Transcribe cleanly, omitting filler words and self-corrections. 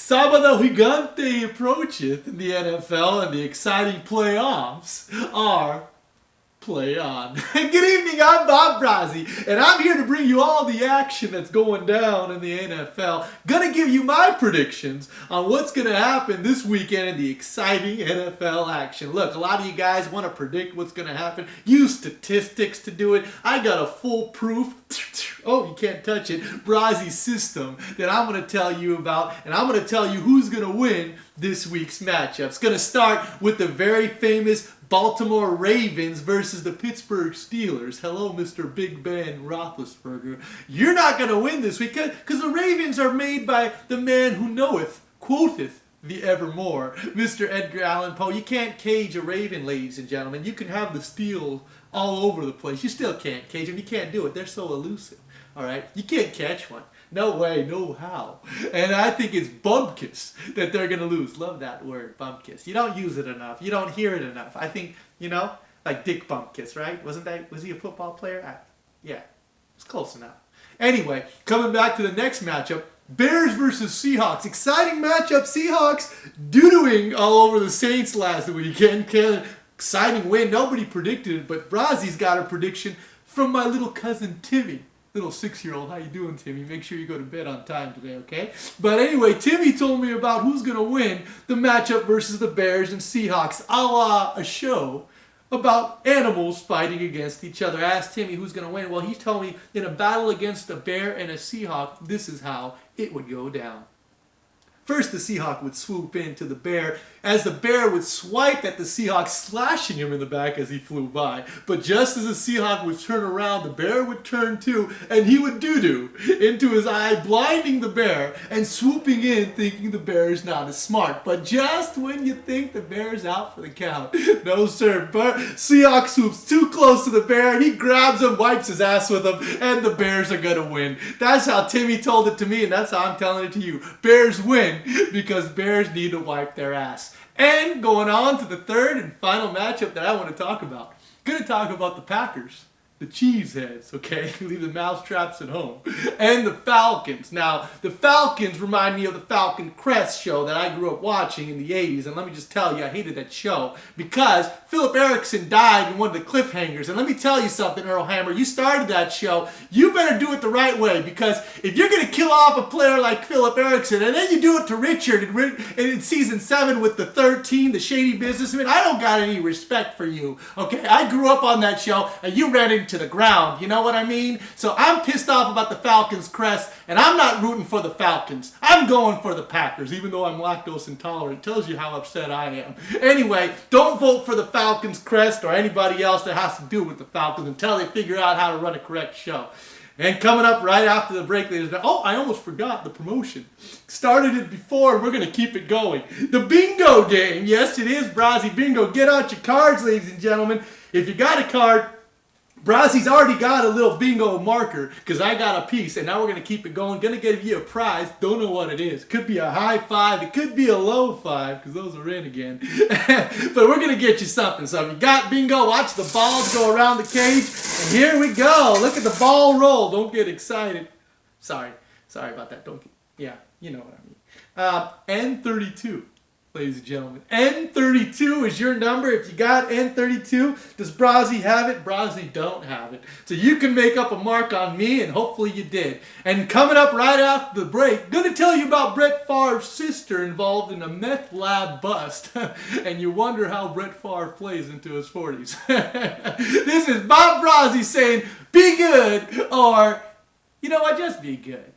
Sábado gigante approacheth in the NFL, and the exciting playoffs are play on. Good evening, I'm Bob Brasi, and I'm here to bring you all the action that's going down in the NFL. Gonna give you my predictions on what's gonna happen this weekend in the exciting NFL action. Look, a lot of you guys want to predict what's gonna happen. Use statistics to do it. I got a foolproof, oh, you can't touch it, Brasi system that I'm gonna tell you about, and I'm gonna tell you who's gonna win this week's matchup. It's gonna start with the very famous Baltimore Ravens versus the Pittsburgh Steelers. Hello, Mr. Big Ben Roethlisberger. You're not going to win this week because the Ravens are made by the man who knoweth, quoteth the evermore, Mr. Edgar Allan Poe. You can't cage a Raven, ladies and gentlemen. You can have the steel all over the place. You still can't cage them. You can't do it. They're so elusive. All right? You can't catch one. No way, no how. And I think it's bumpkiss that they're going to lose. Love that word, bumpkiss. You don't use it enough. You don't hear it enough. I think, like Dick Bumpkiss, right? Was he a football player? Yeah, it's close enough. Anyway, coming back to the next matchup, Bears versus Seahawks. Exciting matchup. Seahawks doo-dooing all over the Saints last weekend. Exciting win. Nobody predicted it, but Brasi's got a prediction from my little cousin Timmy. Little 6-year-old, how you doing, Timmy? Make sure you go to bed on time today, okay? But anyway, Timmy told me about who's going to win the matchup versus the Bears and Seahawks, a la a show about animals fighting against each other. I asked Timmy who's going to win. Well, he told me in a battle against a bear and a Seahawk, this is how it would go down. First, the Seahawk would swoop into the bear as the bear would swipe at the Seahawk, slashing him in the back as he flew by. But just as the Seahawk would turn around, the bear would turn too, and he would doo-doo into his eye, blinding the bear and swooping in, thinking the bear is not as smart. But just when you think the bear's out for the count, no sir, Seahawk swoops too close to the bear, and he grabs him, wipes his ass with him, and the Bears are gonna win. That's how Timmy told it to me, and that's how I'm telling it to you. Bears win because Bears need to wipe their ass. And going on to the third and final matchup that I want to talk about. I'm going to talk about the Packers, the cheeseheads, okay? Leave the mousetraps at home. And the Falcons. Now, the Falcons remind me of the Falcon Crest show that I grew up watching in the 80s. And let me just tell you, I hated that show because Philip Erickson died in one of the cliffhangers. And let me tell you something, Earl Hammer. You started that show. You better do it the right way, because if you're going to kill off a player like Philip Erickson and then you do it to Richard in season 7 with the 13, the shady businessman, I don't got any respect for you, okay? I grew up on that show and you ran into the ground, you know what I mean? So I'm pissed off about the Falcons crest, and I'm not rooting for the Falcons. I'm going for the Packers, even though I'm lactose intolerant. It tells you how upset I am. Anyway, don't vote for the Falcons crest or anybody else that has to do with the Falcons until they figure out how to run a correct show. And coming up right after the break, ladies and gentlemen, oh, I almost forgot the promotion. Started it before, and we're going to keep it going. The bingo game. Yes, it is Brasi Bingo. Get out your cards, ladies and gentlemen. If you got a card, Brasi's already got a little bingo marker because I got a piece, and now we're going to keep it going. Going to give you a prize. Don't know what it is. Could be a high five. It could be a low five because those are in again. But we're going to get you something. So if you got bingo, watch the balls go around the cage. And here we go. Look at the ball roll. Don't get excited. Sorry about that. Yeah, you know what I mean. N32. Ladies and gentlemen, N32 is your number. If you got N32, does Brasi have it? Brasi don't have it. So you can make up a mark on me, and hopefully you did. And coming up right after the break, going to tell you about Brett Favre's sister involved in a meth lab bust. And you wonder how Brett Favre plays into his 40s. This is Bob Brasi saying, be good, or, you know what, just be good.